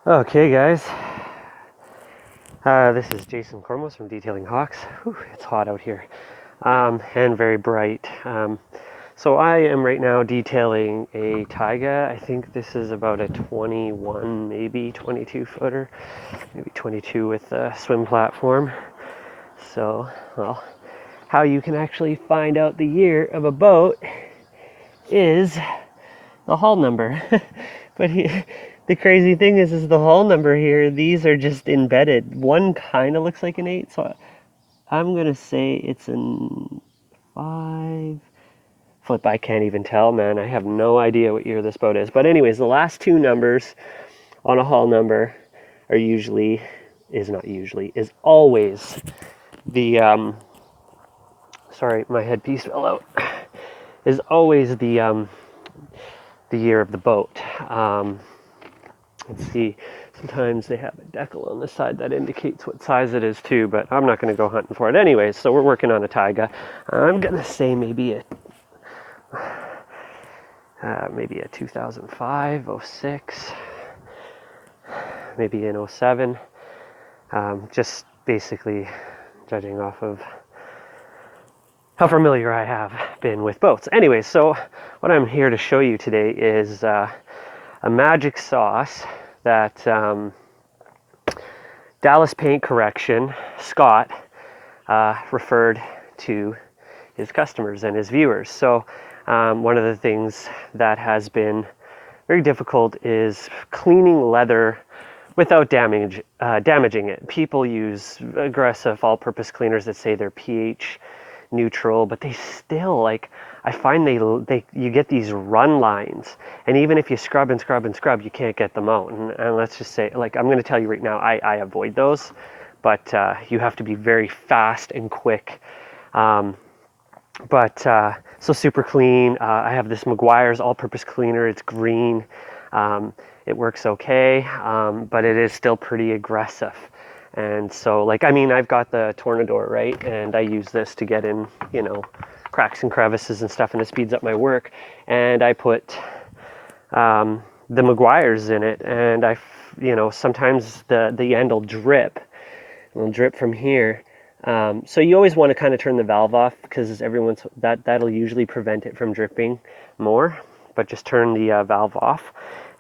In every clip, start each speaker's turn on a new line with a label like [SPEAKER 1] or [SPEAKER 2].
[SPEAKER 1] Okay, guys. This is Jason Cormos from Detailing Hawks. Whew, it's hot out here and very bright. So I am right now detailing a Taiga. I think this is about a 21, maybe 22 footer, maybe 22 with a swim platform. So, well, how you can actually find out the year of a boat is the hull number. But the crazy thing is the hull number here, these are just embedded. One kind of looks like an 8, so I'm going to say it's an 5. Flip, I can't even tell, man. I have no idea what year this boat is. But anyways, the last two numbers on a hull number are is always the, sorry, my headpiece fell out, is always the year of the boat. Let's see, sometimes they have a decal on the side that indicates what size it is too, but I'm not going to go hunting for it anyways. So we're working on a Taiga. I'm going to say maybe a 2005, 06, maybe an 07. Just basically judging off of how familiar I have been with boats. Anyways, so what I'm here to show you today is a magic sauce that Dallas Paint Correction, Scott, referred to his customers and his viewers. So one of the things that has been very difficult is cleaning leather without damaging it. People use aggressive all-purpose cleaners that say they're pH neutral, but they still, like, I find you get these run lines, and even if you scrub and scrub and scrub, you can't get them out. And let's just say, like, I'm going to tell you right now, I avoid those, but you have to be very fast and quick. So super clean. I have this Meguiar's all-purpose cleaner. It's green. It works okay, but it is still pretty aggressive. And so, like, I mean, I've got the Tornador, right? And I use this to get in, cracks and crevices and stuff, and it speeds up my work. And I put the Meguiar's in it, and sometimes the end will drip. It'll drip from here. So you always want to kind of turn the valve off, because that'll usually prevent it from dripping more. But just turn the valve off.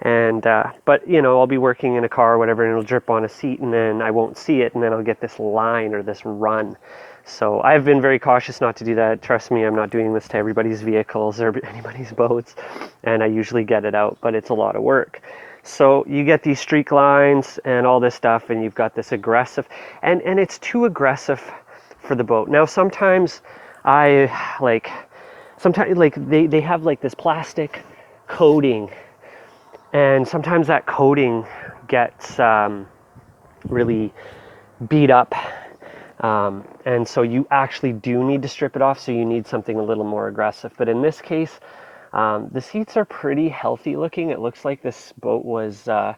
[SPEAKER 1] And but I'll be working in a car or whatever, and it'll drip on a seat, and then I won't see it, and then I'll get this line or this run. So I've been very cautious not to do that. Trust me, I'm not doing this to everybody's vehicles or anybody's boats, and I usually get it out, but it's a lot of work. So you get these streak lines and all this stuff, and you've got this aggressive, and it's too aggressive for the boat. Now sometimes they have like this plastic coating, and sometimes that coating gets really beat up, and so you actually do need to strip it off, so you need something a little more aggressive. But in this case, the seats are pretty healthy looking. It looks like this boat was, the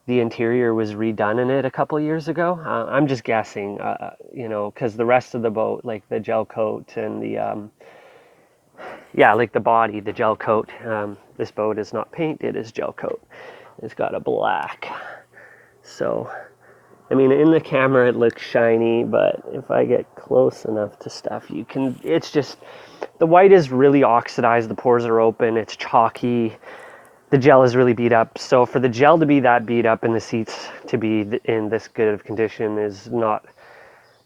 [SPEAKER 1] interior was redone in it a couple years ago. I'm just guessing, because the rest of the boat, like the gel coat and like the body, the gel coat, this boat is not paint, it is gel coat. It's got a black. So, I mean, in the camera it looks shiny, but if I get close enough to stuff, it's just, the white is really oxidized, the pores are open, it's chalky, the gel is really beat up. So for the gel to be that beat up and the seats to be in this good of condition is not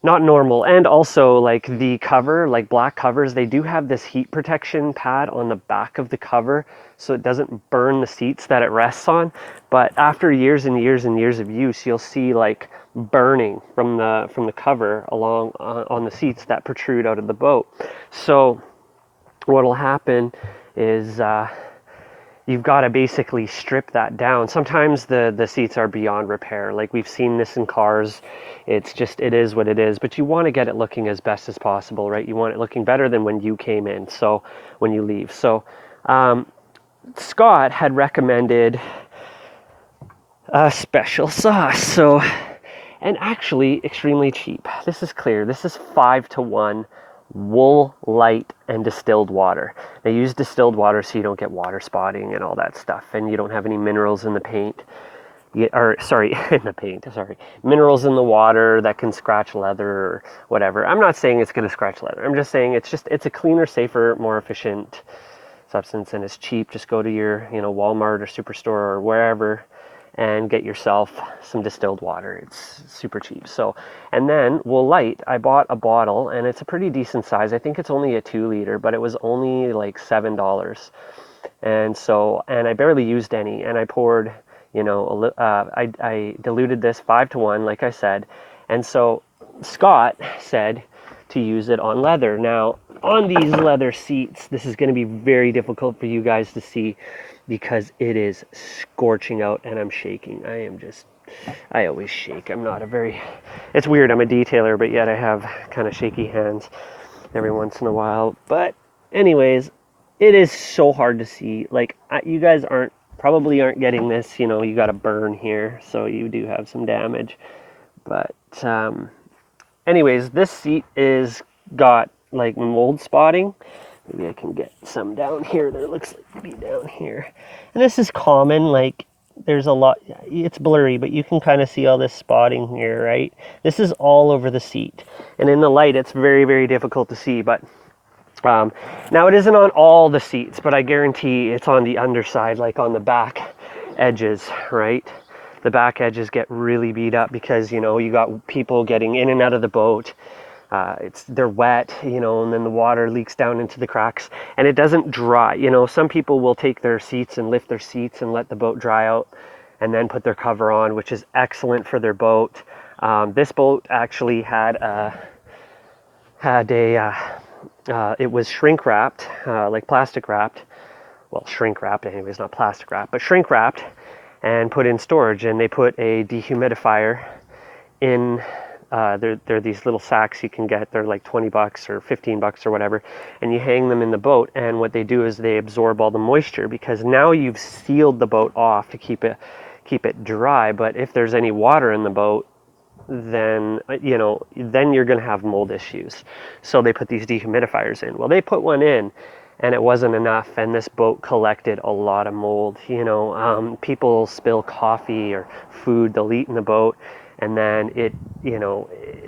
[SPEAKER 1] normal. And also, like, the cover, like black covers, they do have this heat protection pad on the back of the cover, so it doesn't burn the seats that it rests on. But after years and years and years of use, you'll see like burning from the cover along on the seats that protrude out of the boat. So what'll happen is you've got to basically strip that down. Sometimes the seats are beyond repair. Like, we've seen this in cars. It is what it is. But you want to get it looking as best as possible, right? You want it looking better than when you came in, so when you leave. So Scott had recommended a special sauce. So, and actually extremely cheap. This is clear. This is 5-to-1 wool, light, and distilled water. They use distilled water so you don't get water spotting and all that stuff, and you don't have any minerals in the paint. or sorry, in the paint, sorry, minerals in the water that can scratch leather or whatever. I'm not saying it's going to scratch leather. I'm just saying it's a cleaner, safer, more efficient substance, and it's cheap. Just go to your, Walmart or Superstore or wherever and get yourself some distilled water. It's super cheap. So, and then Woolite, I bought a bottle, and it's a pretty decent size. I think it's only a 2 liter, but it was only like $7. And so, and I barely used any, and I poured, I diluted this 5-to-1, like I said. And so Scott said to use it on leather. Now, on these leather seats, this is going to be very difficult for you guys to see because it is scorching out and I'm shaking. I always shake. It's weird, I'm a detailer, but yet I have kind of shaky hands every once in a while. But anyways, it is so hard to see. Like, you guys probably aren't getting this, you got a burn here, so you do have some damage. But anyways, this seat got like mold spotting. Maybe I can get some down here. There looks like to be down here. And this is common, like there's a lot, it's blurry, but you can kind of see all this spotting here, right? This is all over the seat. And in the light, it's very, very difficult to see, but now it isn't on all the seats, but I guarantee it's on the underside, like on the back edges, right? The back edges get really beat up because, you got people getting in and out of the boat. They're wet, and then the water leaks down into the cracks and it doesn't dry. Some people will take their seats and lift their seats and let the boat dry out and then put their cover on, which is excellent for their boat. This boat actually it was shrink wrapped, like plastic wrapped. Well, shrink wrapped anyways, not plastic wrapped, but shrink wrapped and put in storage. And they put a dehumidifier in. They're these little sacks you can get. They're like $20 or $15 or whatever, and you hang them in the boat. And what they do is they absorb all the moisture, because now you've sealed the boat off to keep it dry. But if there's any water in the boat, then you're going to have mold issues. So they put these dehumidifiers in. Well, they put one in, and it wasn't enough, and this boat collected a lot of mold. People spill coffee or food they'll eat in the boat, and then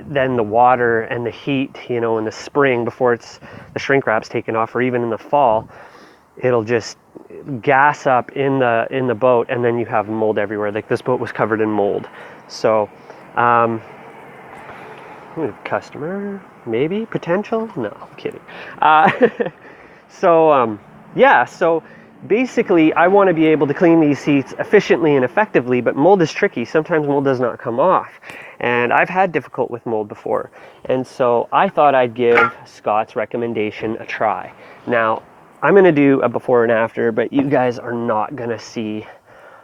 [SPEAKER 1] then the water and the heat, in the spring before the shrink wrap's taken off, or even in the fall, it'll just gas up in the boat, and then you have mold everywhere. Like, this boat was covered in mold. So customer, maybe, potential? No, I'm kidding. So basically, I want to be able to clean these seats efficiently and effectively, but mold is tricky. Sometimes mold does not come off. And I've had difficult with mold before. And so I thought I'd give Scott's recommendation a try. Now, I'm going to do a before and after, but you guys are not going to see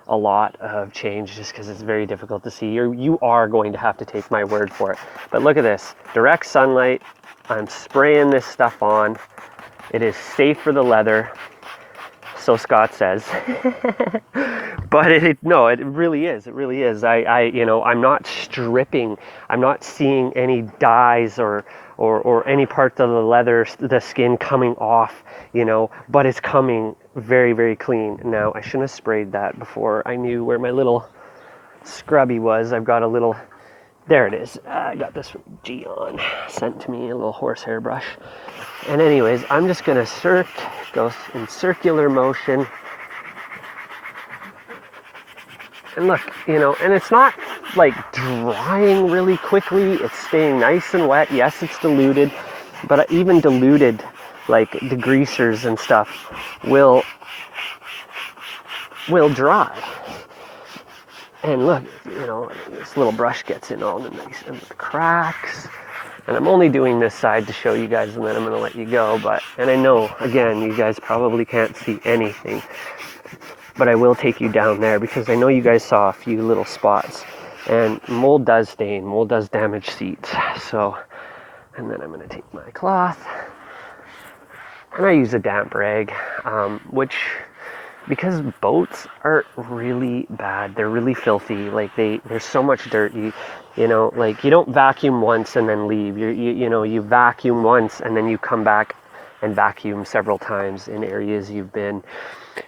[SPEAKER 1] a lot of change just because it's very difficult to see. You are going to have to take my word for it. But look at this. Direct sunlight. I'm spraying this stuff on. It is safe for the leather. So Scott says. But it really is. It really is. I'm not stripping. I'm not seeing any dyes or any part of the leather, the skin coming off, but it's coming very, very clean. Now, I shouldn't have sprayed that before I knew where my little scrubby was. I've got a little, there it is. I got this from Gion, sent to me, a little horsehair brush. And anyways, I'm just going to go in circular motion. And look, and it's not like drying really quickly. It's staying nice and wet. Yes, it's diluted, but even diluted, like degreasers and stuff, will dry. And look, this little brush gets in all the nice and the cracks. And I'm only doing this side to show you guys, and then I'm going to let you go. And I know, again, you guys probably can't see anything. But I will take you down there because I know you guys saw a few little spots. And mold does stain. Mold does damage seats. So, and then I'm going to take my cloth. And I use a damp rag, which, because boats are really bad. They're really filthy. Like, there's so much dirt. You don't vacuum once and then leave. You vacuum once and then you come back and vacuum several times in areas you've been.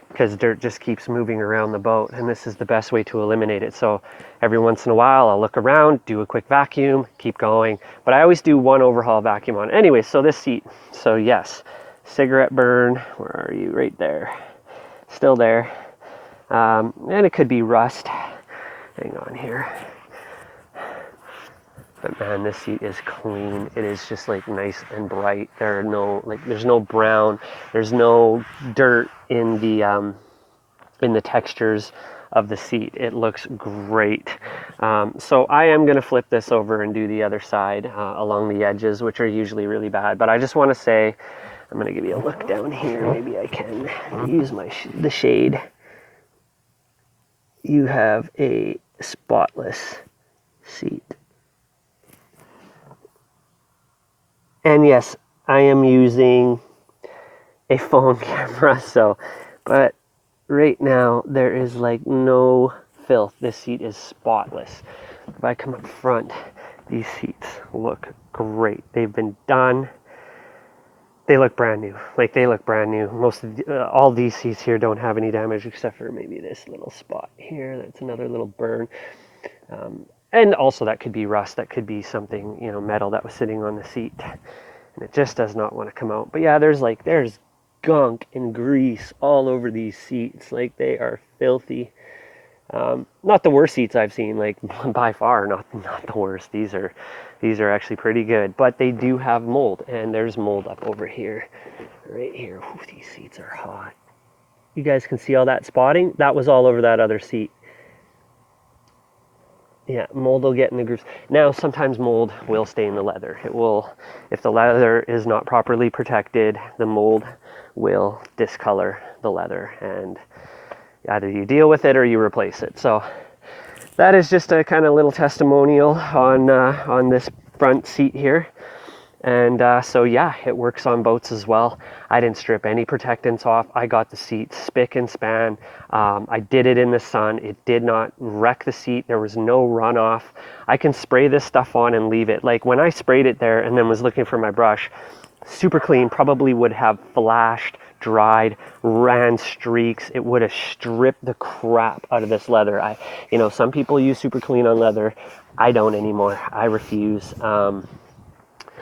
[SPEAKER 1] because dirt just keeps moving around the boat, and this is the best way to eliminate it. So every once in a while I'll look around, do a quick vacuum, keep going, but I always do one overhaul vacuum on it. Anyway, so this seat, so yes, cigarette burn, where are you? Right there, still there. And it could be rust. Hang on here. But man, this seat is clean. It is just like nice and bright. There are no, like, there's no brown, there's no dirt in the textures of the seat. It looks great. So I am going to flip this over and do the other side along the edges, which are usually really bad. But I just want to say, I'm going to give you a look down here. Maybe I can use the shade. You have a spotless seat. And yes, I am using a phone camera, but right now there is like no filth. This seat is spotless. If I come up front, these seats look great. They've been done. They look brand new. Like, they look brand new. Most of all these seats here don't have any damage except for maybe this little spot here. That's another little burn. And also that could be rust, that could be something, you know, metal that was sitting on the seat, and it just does not want to come out. But yeah, there's gunk and grease all over these seats. Like, they are filthy. Not the worst seats I've seen, like, by far not the worst. These are actually pretty good, but they do have mold, and there's mold up over here, right here. Ooh, these seats are hot. You guys can see all that spotting. That was all over that other seat. Yeah, mold will get in the grooves. Now, sometimes mold will stay in the leather. It will, if the leather is not properly protected, the mold will discolor the leather, and either you deal with it or you replace it. So that is just a kind of little testimonial on this front seat here. And so yeah, it works on boats as well. I didn't strip any protectants off. I got the seat spick and span. I did it in the sun. It did not wreck the seat. There was no runoff. I can spray this stuff on and leave it. Like, when I sprayed it there and then was looking for my brush, super clean, probably would have flashed, dried, ran streaks. It would have stripped the crap out of this leather. You know, some people use super clean on leather. I don't anymore. I refuse.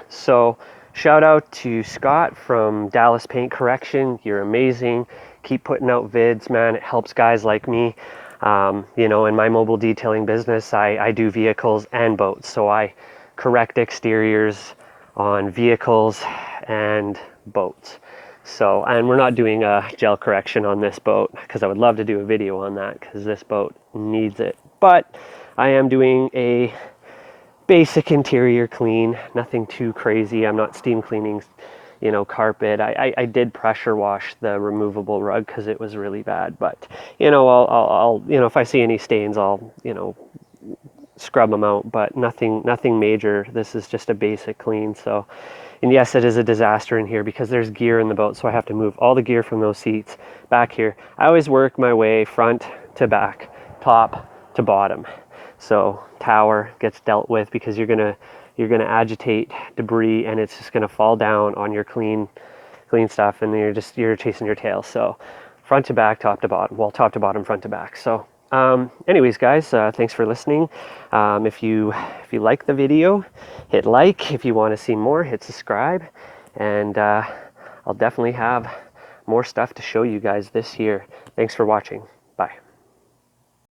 [SPEAKER 1] So shout out to Scott from Dallas Paint Correction. You're amazing. Keep putting out vids, man. It helps guys like me. You know, in my mobile detailing business, I do vehicles and boats. So I correct exteriors on vehicles and boats. So, and we're not doing a gel correction on this boat, because I would love to do a video on that, because this boat needs it. But I am doing a basic interior clean, nothing too crazy. I'm not steam cleaning, you know, carpet. I did pressure wash the removable rug because it was really bad, but you know, I'll you know, if I see any stains, I'll, you know, scrub them out, but nothing major. This is just a basic clean. So, and yes, it is a disaster in here because there's gear in the boat, so I have to move all the gear from those seats back here. I always work my way front to back, top to bottom. So tower gets dealt with because you're gonna agitate debris, and it's just gonna fall down on your clean stuff, and you're chasing your tail. So front to back, top to bottom. Well, top to bottom, front to back. So anyways, guys, thanks for listening. If you like the video, hit like. If you want to see more, hit subscribe, and I'll definitely have more stuff to show you guys this year. Thanks for watching.